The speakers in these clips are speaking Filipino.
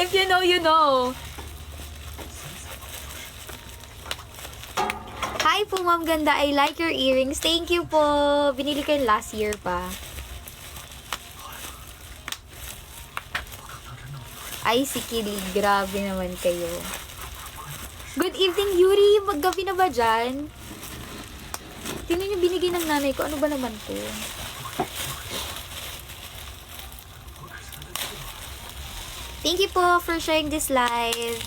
If you know, you know. Hi po, Ma'am Ganda. I like your earrings. Thank you po. Binili ko yun last year pa. Ay, si Kili. Grabe naman kayo. Good evening, Yuri. Maggabi na ba dyan? Tingnan niyo binigay ng nanay ko. Ano ba naman to? Thank you po for sharing this live.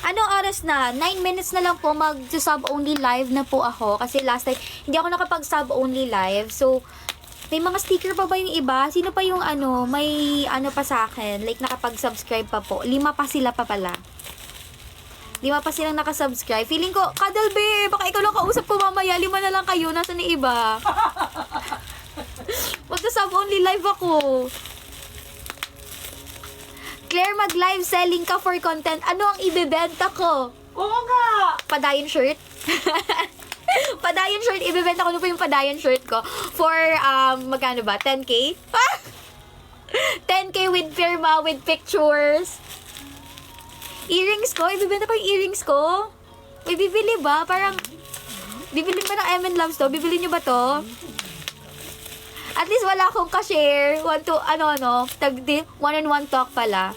Anong oras na? 9 minutes na lang po mag-sub only live na po ako. Kasi last time, hindi ako nakapag-sub only live. So, may mga sticker pa ba yung iba? Sino pa yung may pa sa akin? Like, nakapag-subscribe pa po. 5 pa sila pa pala. 5 pa silang nakasubscribe. Feeling ko, Kadal be, baka ikaw lang kausap ko mamaya. 5 na lang kayo. Nasaan na iba? Mag-sub only live ako. Claire, mag-live selling ka for content. Ano ang ibebenta ko? Oo nga! Padayon shirt? Padayon shirt. Ibebenta ko na po yung padayon shirt ko. For, magkano ba? 10K? 10K with firma, with pictures. Earrings ko? Ibebenta ko yung earrings ko? May bibili ba? Parang, bibili ba ng M&L Loves to? Bibili nyo ba to? At least wala akong ka-share. One-on-one talk pala.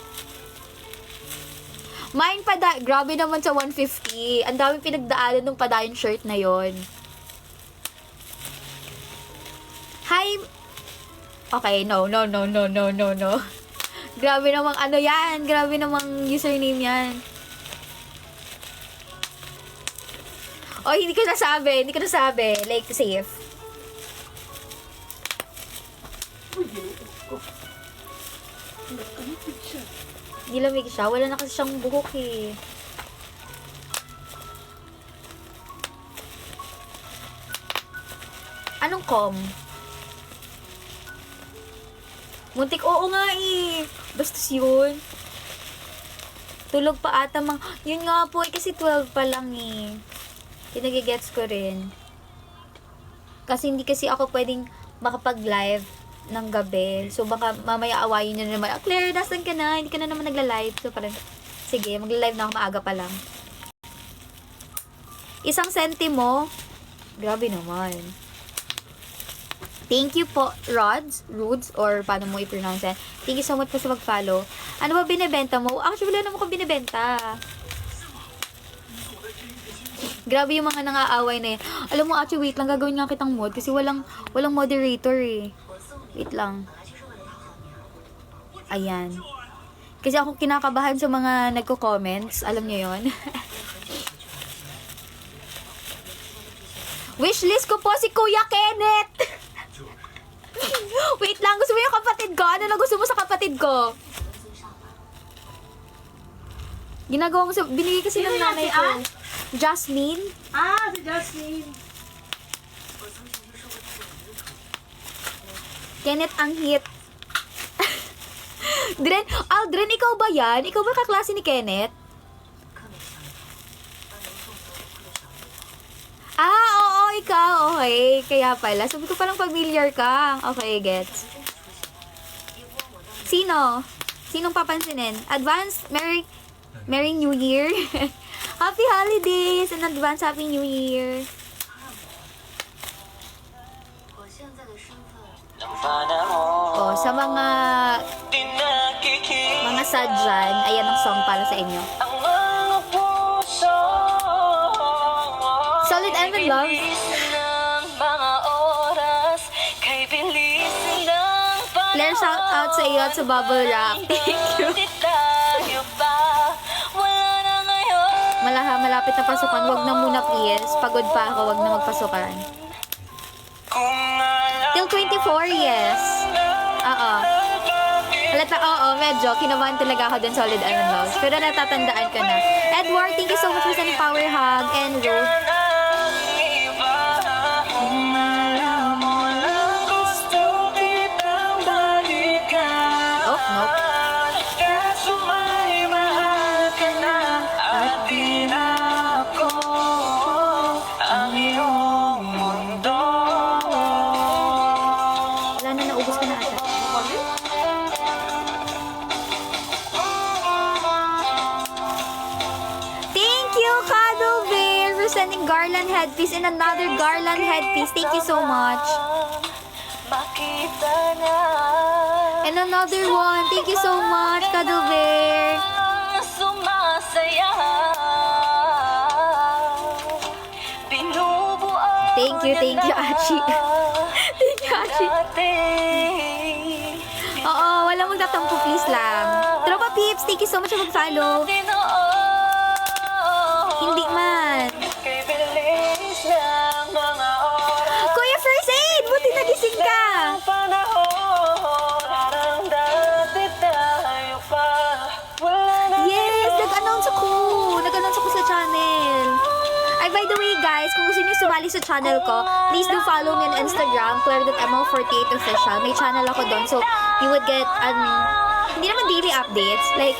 Mine grabe naman sa 150. Ang daming pinagdaanan ng padayon shirt na yon. Hi. Okay, no. Grabe namang yan. Grabe namang username yan. Oh, hindi ko nasabi. Like, safe. Hindi lamig siya. Wala na kasi siyang buhok eh. Anong com? Muntik, oo nga eh. Bastos yun. Tulog pa ata Yun nga po eh, kasi 12 pa lang eh. Pinagigets ko rin. Kasi hindi kasi ako pwedeng makapag-live ng gabi. So, baka mamaya awayin nyo na naman. Claire, nasan ka na? Hindi ka na naman nagla-live. So, parang, sige, magla-live na ako maaga pa lang. 1 sentimo. Grabe naman. Thank you po, Rods, or paano mo i-pronounce yan. Thank you so much po sa mag-follow. Ano ba binibenta mo? Actually, wala naman ko binibenta. Grabe yung mga nang-aaway na yan. Alam mo, actually, wait lang, gagawin nga kitang mod kasi walang moderator eh. Wait lang. Ayan. Kasi ako kinakabahan sa mga nagko-comments. Alam nyo yun? Wishlist ko po si Kuya Kenneth! Wait lang, gusto mo yung kapatid ko? Ano na gusto mo sa kapatid ko? Ginagawa ko binigay kasi ng nanay ko. Jasmine? Ah, si Jasmine. Kenneth ang hit. Aldrin, ikaw ba yan? Ikaw ba kaklase ni Kenneth? Oo, ikaw. Okay, kaya pala. Sabi ko palang familiar ka. Okay, gets. Sino? Sinong papansinin? Advance, Merry New Year. Happy holidays and advance Happy New Year. Oh, sa mga sad dyan, ayan ang song para sa inyo. Solid and Love. Claire, shout out sa iyo at sa Bubble Wrap. Thank you. Malapit na pasukan. Wag na muna please. Pagod pa ako. Wag na magpasukan. Till 24, yes. Oo. Medyo. Kinabahan talaga ako dun, Solid and Love. Pero natatandaan ko na. Edward, thank you so much for sending power hug. And Ruth. Oh, nope. Wala na, naubos ko na ata. sending garland headpiece and another garland headpiece. Thank you so much. And another one. Thank you so much, Cuddle Bear. Thank you, Achi. Thank you, Achi. Oo, wala mong tatampo, please lang. Tropa Peeps, thank you so much sa mag-follow. Hindi man. Kuya First Aid, buti nagising ka. Yes, nag-announce ako. Nag-announce ako sa channel. Ay, by the way, guys, kung gusto niyo sumali sa channel ko, please do follow me on Instagram, claire.mo48official. May channel ako doon, so you would get, hindi naman daily updates. Like,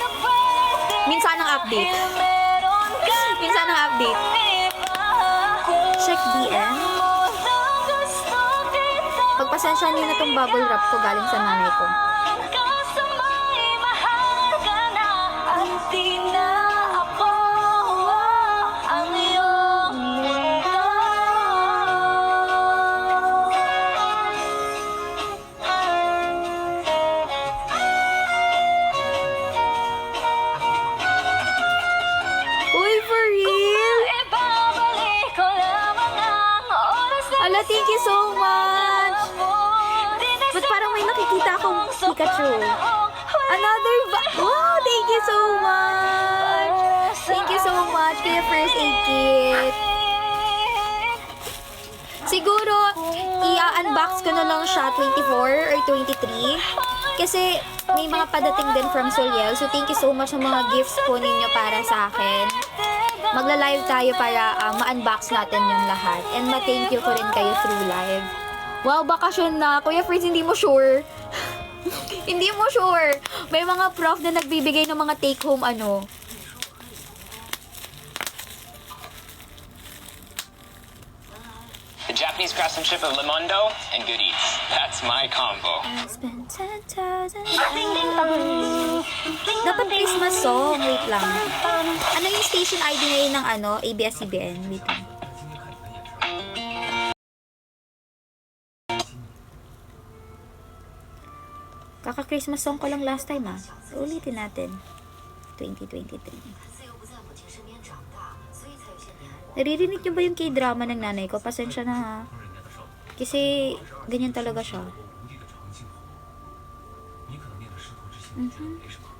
minsan ang update. Minsan ang update. Check DM. Pagpasensya niyo na tong bubble wrap ko galing sa nanay ko. Thank you so much! But parang may nakikita akong Pikachu. Another wow! Thank you so much! Thank you so much Kuya First Aid Kit. Siguro, i-unbox ko na lang siya 24 or 23. Kasi may mga padating din from Soliel. So, thank you so much sa mga gifts po ninyo para sa akin. Magla-live tayo para ma-unbox natin yung lahat. And ma-thank you ko rin kayo through live. Wow, bakasyon na. Kuya Fritz, hindi mo sure? Hindi mo sure. May mga prof na nagbibigay ng mga take-home The Japanese craftsmanship of Lemondo and Good Eats. That's my combo. Dapat Christmas song. Wait lang. Ano yung station ID ngayon ng ABS-CBN? Wait lang. Kaka-Christmas song ko lang last time Ulitin natin. 2023. Naririnig niyo ba yung K-drama ng nanay ko? Pasensya na Kasi ganyan talaga siya.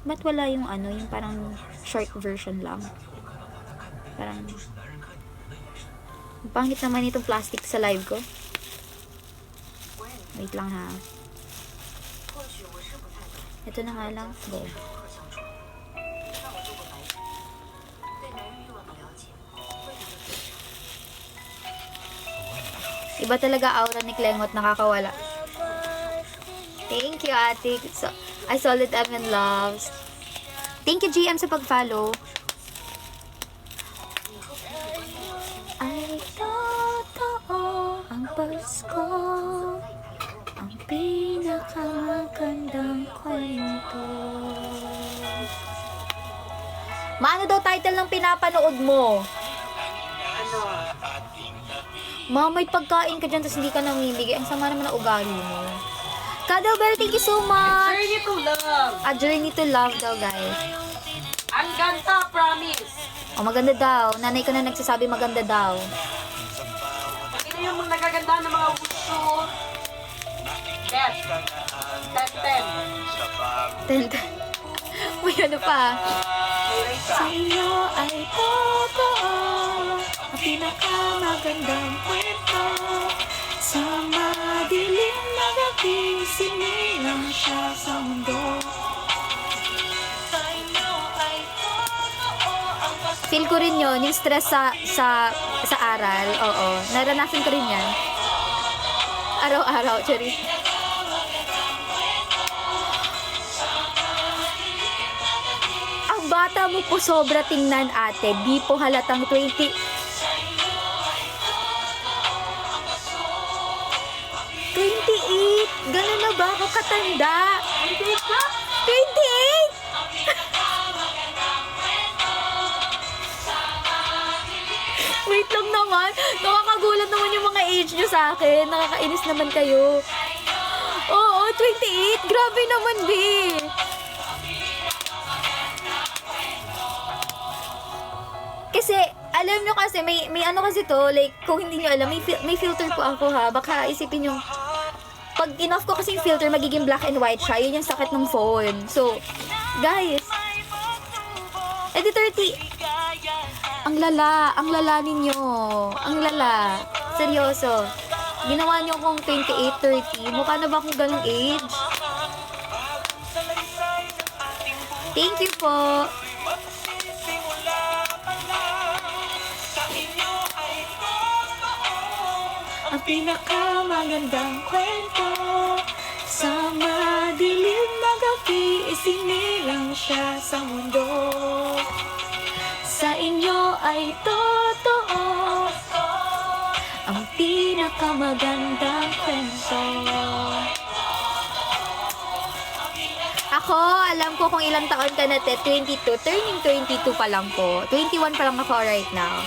Ba't wala yung yung parang short version lang? Parang pangit naman itong plastic sa live ko. Wait lang Ito na nga lang. Go. Iba talaga aura ni Klengot, nakakawala. Thank you, ate. So, I solid Evan loves. Thank you, GM, sa pag-follow. Ay, totoo ang Pasko, ang pinakamagandang kwento. Maano daw title ng pinapanood mo? Ma, may pagkain ka dyan, tapos hindi ka namimigay. Ang sama naman na ugali mo. Cuddlebear, thank you so much! Journey to love! A journey to love daw, guys. Ang ganda, promise! Oh, maganda daw. Nanay ko na nagsasabi maganda daw. Ito yung mga nagaganda ng mga gusto. Yes. 10-10. Tenta. May ano pa. Sa iyo ay totoo ang pinakamagandang kwento. Sa madilim na gabi, sinilang siya sa mundo. Feel ko rin yun, yung stress sa aral. Oo, naranasan ko rin yan. Araw-araw, Cherry. Ang bata mo po sobra tingnan, ate. Di po halatang 28. Ganun na ba ako katanda? 28? Wait lang na Nakakagulat naman yung mga age nyo sa akin. Nakakainis naman kayo. Oo, 28. Grabe naman, B. Kasi, alam nyo kasi, may ano kasi to, like, kung hindi nyo alam, may filter po ako ha. Baka isipin nyo, pag in-off ko kasi yung filter, magiging black and white siya. Yun yung sakit ng phone. So, guys, edi 30. Ang lala ninyo. Ang lala. Seryoso. Ginawa nyo kong 28, 30. Mukha na ba akong ganong age? Thank you po. Ang pinakamagandang kwento sa madilim na gabi, isinilang siya sa mundo. Sa inyo ay totoo ang pinakamagandang kwento. Ako, alam ko kung ilang taon ka na, te. 22. Turning 22 pa lang po. 21 pa lang ako right now.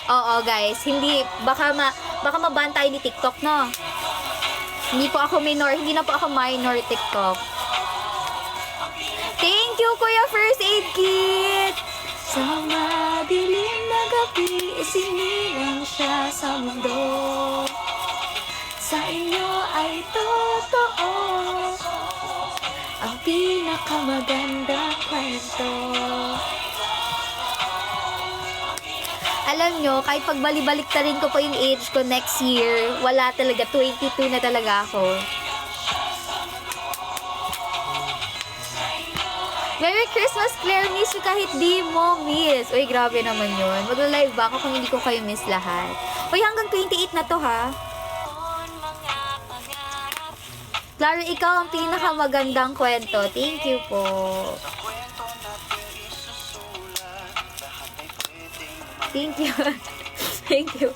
Oo, guys. Hindi, baka maban tayo ni TikTok, no? Hindi na po ako minor TikTok. Thank you, Kuya First Aid Kit! Sa madilim na gabi, isinilang siya sa mundo. Sa inyo ay totoo ang pinakamagandang kwento. Alam nyo, kahit pagbalik ta rin ko po yung age ko next year, wala talaga, 22 na talaga ako. Merry Christmas, Claire! Miss you kahit di mo miss. Uy, grabe naman yun. Magla-live ba ako kung hindi ko kayo miss lahat? Uy, hanggang 28 na to, ha? Claro, ikaw ang pinakamagandang kwento. Thank you po. Thank you. Thank you.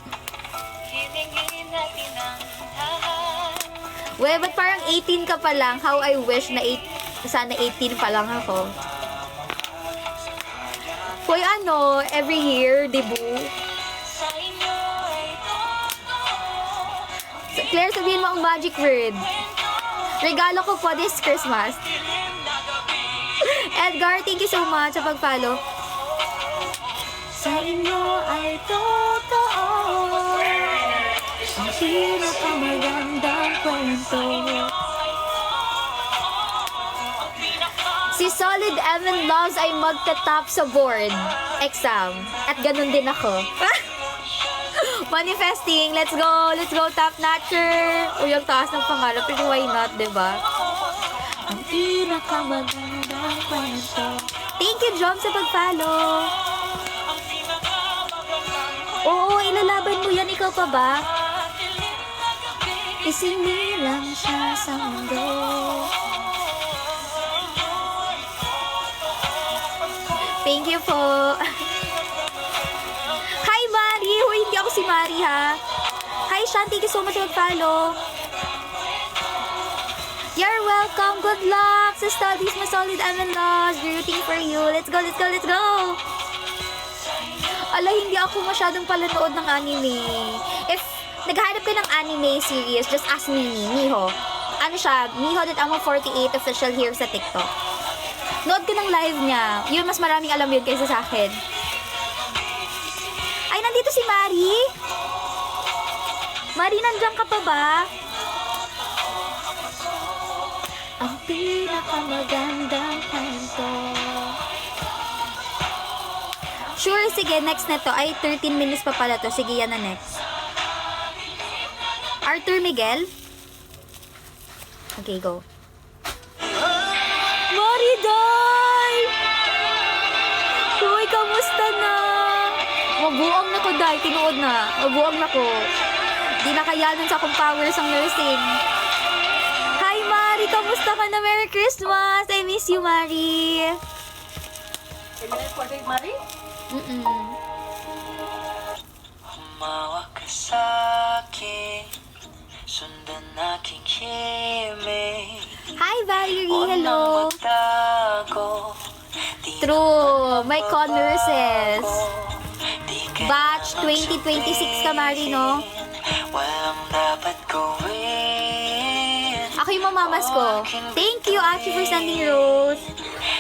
Well, but parang 18 ka pa lang? How I wish na sana 18 pa lang ako. Hoy, ano, every year, debut. Claire, sabihin mo ang magic word. Regalo ko po this Christmas. Edgar, thank you so much sa pag-follow. Sa inyo ay totoo ang pinakamagandang kwento. Si Solid Evan Loves ay magta-top sa board exam. At ganun din ako. Manifesting, let's go top notcher. Uy, ang taas ng pangarap, pero why not, diba? Ang pinakamagandang kwento. Thank you, Jom, sa pag-follow. Oo, ilalaban mo yan, ikaw pa ba? Isinilang siya sa mundo. Thank you po. Hi, Mari! Huy, hindi ako si Mari, ha? Hi, Shan. Thank you so much for follow. You're welcome. Good luck sa studies mo, Solid and Lost. We're rooting for you. Let's go, let's go, let's go! Ala, hindi ako masyadong palanood ng anime. If naghahanap ka ng anime series, just ask Miho. Ano siya? Miho.amo48 official here sa TikTok. Nood ka ng live niya. Yun, mas maraming alam yun kaysa sa akin. Ay, nandito si Mari. Mari, nandiyan ka pa ba? Ang pinakamagandang kwento. Sure, sige, next na to. Ay, 13 minutes pa pala to. Sige, yan na next. Arthur Miguel? Okay, go. Mariday! Uy, kamusta na? Mabuang na ko, Day. Tinuod na. Mabuang na ko. Di na kayanan sa akong powers ang nursing. Hi, Mari! Kamusta ka na? Merry Christmas! I miss you, Mari. Mari? Humawak ka sa akin, sundan aking himig. Hi, Valerie. Huwag Hello. nang magtago, di True. My con-nurses. Di ka Batch 2026 ka, Mari, no? Walang dapat gawin. Ako yung mamamas ko. Thank you, Achi, for sending rose.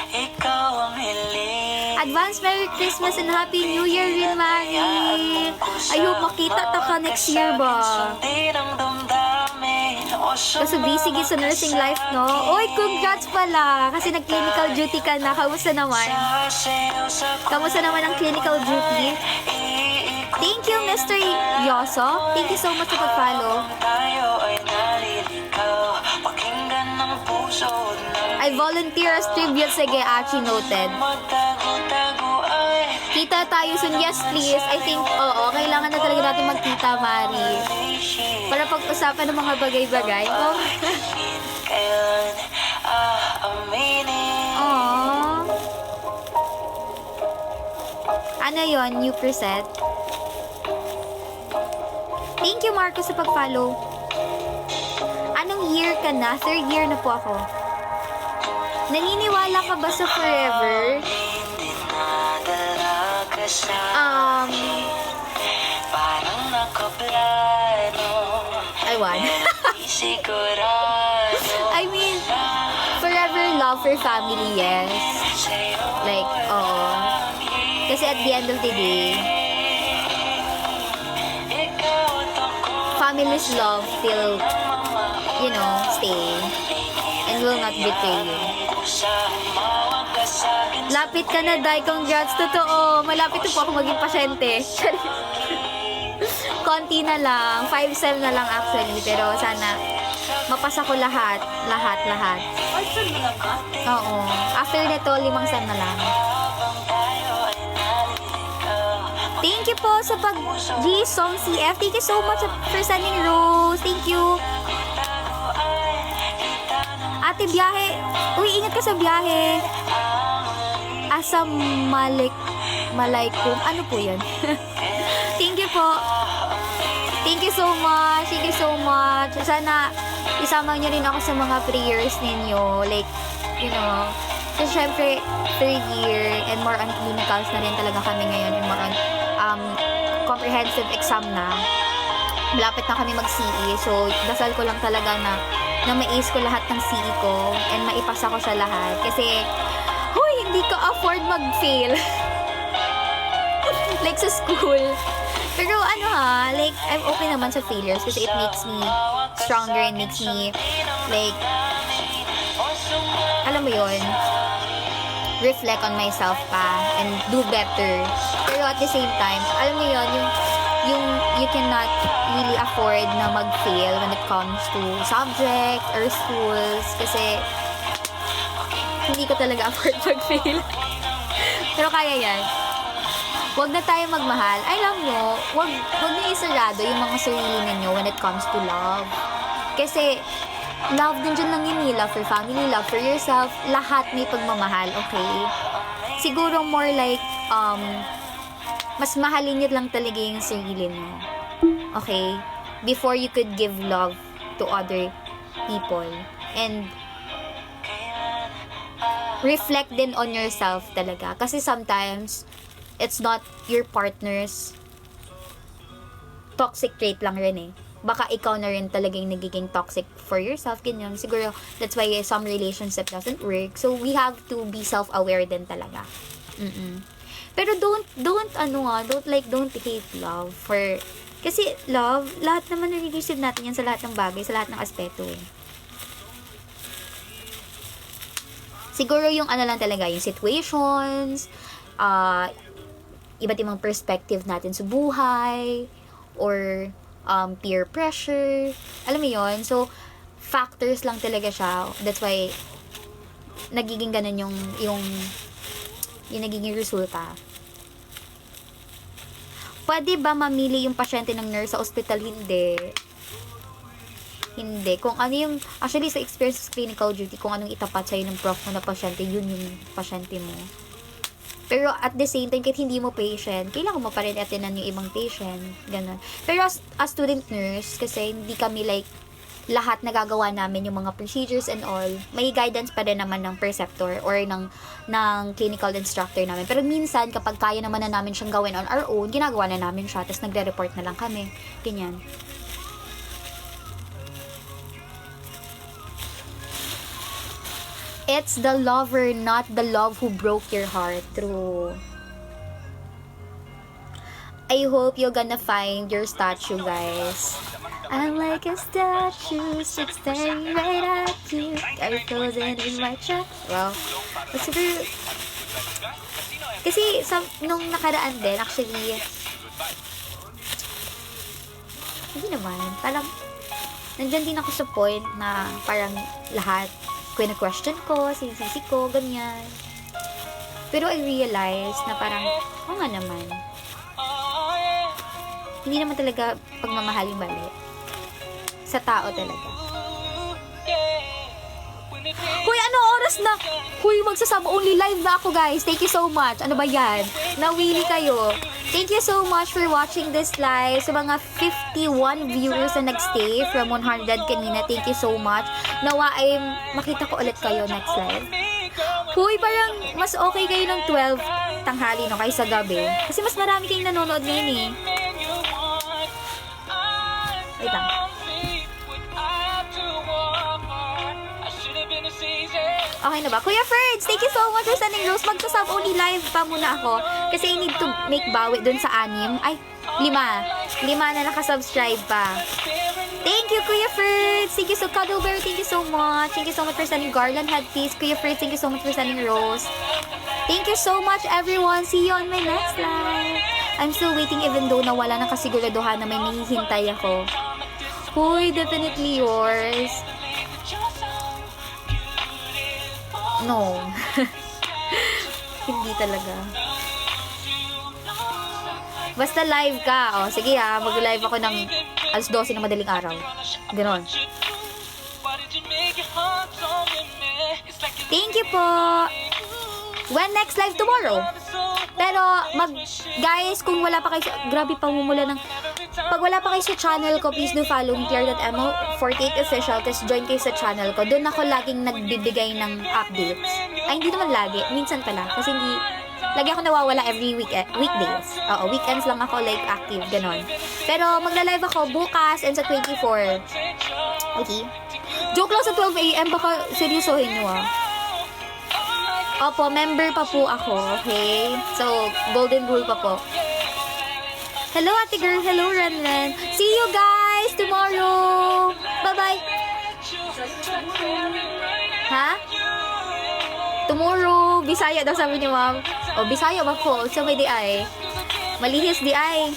Ikaw ang hiling. Advance Merry Christmas and Happy New Year rin, Mari. Ayun, makita ta ka next year ba? Sundin ang damdamin o Kasi busy sa nursing life, no? Oy, congrats pala! Kasi nag-clinical duty ka na. Kamusta naman? Kamusta naman ang clinical duty? Thank you, Mr. Yoso. Thank you so much sa pag-follow. Tayo ay naliligaw. Pakinggan ng puso ng I volunteer as tribute. Sige, Achi, noted. magtago-tago ay Kita tayo soon. Yes, please. I think, oo, kailangan na talaga natin magkita, Mari. Para pag-usapan ng mga bagay-bagay. Oh. kailan aminin. Aww. Ano yon? New preset? Thank you, Marco, sa pag-follow. Anong year ka na? 3rd year na po ako. Naniniwala ka ba sa forever? Hindi nadala ka sa parang nakaplano. I won. Di sigurado I mean, forever love for family, yes. sa'yo Like, oo. Kasi at the end of the day, ikaw at ako family's love will, you know, stay and will not betray you. Kusama ka sa'kin Lapit ka na, Dai. Congrats. Totoo. Malapit na po ako maging pasyente. Konti na lang. 5 sem na lang actually. Pero sana mapasa ko lahat. Lahat. Ay, saan mo lang ba? Oo. After nito, 5 sem na lang. Thank you po sa pag-G-Song CF. Thank you so much for sending rose. Thank you. Ate, biyahe. Uy, ingat ka sa biyahe. Malaikum. Ano po yan? Thank you po. Thank you so much. Thank you so much. Sana isama niyo rin ako sa mga prayers ninyo. Like, you know, kasi syempre, 3rd year and more on clinicals na rin talaga kami ngayon and more on comprehensive exam na. Malapit na kami mag-CE. So, dasal ko lang talaga na ma-ace ko lahat ng CE ko and maipasa ko sa lahat. Kasi, huy, hindi ko afford mag-fail. Like sa school. Pero ano like, I'm open naman sa failures kasi it makes me stronger and makes me, like, alam mo yun, reflect on myself pa and do better. Pero at the same time, alam mo yun, yung you cannot really afford na mag-fail when it comes to subject or schools kasi hindi ko talaga afford mag-fail. Pero kaya yan. Huwag na tayo magmahal. Ay, alam mo, huwag niyo isarado yung mga sarili ninyo when it comes to love. Kasi, love din dyan lang yun, love for family, love for yourself, lahat may pagmamahal, okay? Siguro more like, mas mahalin nyo lang talaga yung sarili mo. Okay? Before you could give love to other people. And, reflect din on yourself talaga. Kasi sometimes, it's not your partner's toxic trait lang rin eh. Baka ikaw na rin talaga yung nagiging toxic for yourself, ganyan. Siguro, that's why some relationship doesn't work. So, we have to be self-aware din talaga. Pero don't hate love for, kasi love, lahat naman nare-receive natin yan sa lahat ng bagay, sa lahat ng aspeto eh. Siguro yung ano lang talaga, yung situations, iba't ibang perspective natin sa buhay, or peer pressure, alam mo yun, so factors lang talaga siya, that's why nagiging ganun yung nagiging resulta. Pwede ba mamili yung pasyente ng nurse sa ospital? Hindi. Kung ano yung, actually sa experience sa clinical duty, kung anong itapat sa'yo ng prof mo na pasyente, yun yung pasyente mo. Pero at the same time, kahit hindi mo patient, kailangan mo pa rin attendan yung ibang patient. Ganun. Pero as student nurse, kasi hindi kami like lahat nagagawa namin, yung mga procedures and all, may guidance pa rin naman ng preceptor or ng clinical instructor namin. Pero minsan, kapag kaya naman na namin siyang gawin on our own, ginagawa na namin siya, tapos nagre-report na lang kami. Ganyan. It's the lover, not the love who broke your heart. True. I hope you're gonna find your statue, guys. I'm like a statue, staring right at you. Got it frozen in my chest. Wow. Super... Kasi nung nakaraan din, actually, hindi naman. Parang, nandyan din ako sa point na parang lahat, question ko, sinisisi ko, ganyan. Pero I realized na parang, nga naman. Hindi naman talaga pagmamahal yung mali. Sa tao talaga. Hoy, ano oras na? Hoy, magsasab only live na ako, guys. Thank you so much. Ano ba yan? Nawili kayo. Thank you so much for watching this live. Sa mga 51 viewers na nagstay from 100 kanina, thank you so much. Nawa ay makita ko ulit kayo next live. Hoy, parang mas okay kayo ng 12 tanghali no kaysa gabi. Kasi mas marami kayong nanonood ngayon eh. Wait lang. Okay na ba? Kuya Ferds, thank you so much for sending rose. Magsasub only live pa muna ako. Kasi I need to make bawi dun sa 6. Ay, 5. 5 na nakasubscribe pa. Thank you, Kuya Ferds. Thank you so Cuddleberry. Thank you so much. Thank you so much for sending garland headpiece. Kuya Ferds, thank you so much for sending rose. Thank you so much, everyone. See you on my next live. I'm still waiting even though nawala ng kasiguraduhan na may hinihintay ako. Hoy, definitely yours. No. Hindi talaga. Basta live ka. O, sige ha. Mag-live ako ng alas 12 na madaling araw. Ganon. Thank you po. When next live? Tomorrow. Pero, guys, kung wala pa kayo, grabe pa mumula ng, pag wala pa kayo sa channel ko, please do follow me, Claire.mo48 official, tapos join kayo sa channel ko. Doon ako laging nagbibigay ng updates. Ay, hindi naman lagi. Minsan pala. Kasi hindi, lagi ako nawawala every weekdays. Oo, weekends lang ako like active, ganon. Pero, magla-live ako bukas and sa 24. Okay? Joke lang sa 12 a.m. Baka seryosohin nyo ah. Opo, member pa po ako, okay? So, golden rule pa po. Hello, ate girl. Hello, Renren. See you guys tomorrow. Bye-bye. Ha? Tomorrow. Bisaya daw sabi ni ma'am. O, Bisaya ba ko? So, may di ay. Malihis di ay.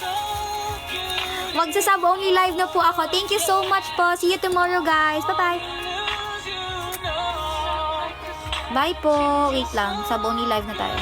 Magsasab only live na po ako. Thank you so much po. See you tomorrow, guys. Bye-bye. Bye po. Wait lang. Sub only live na tayo.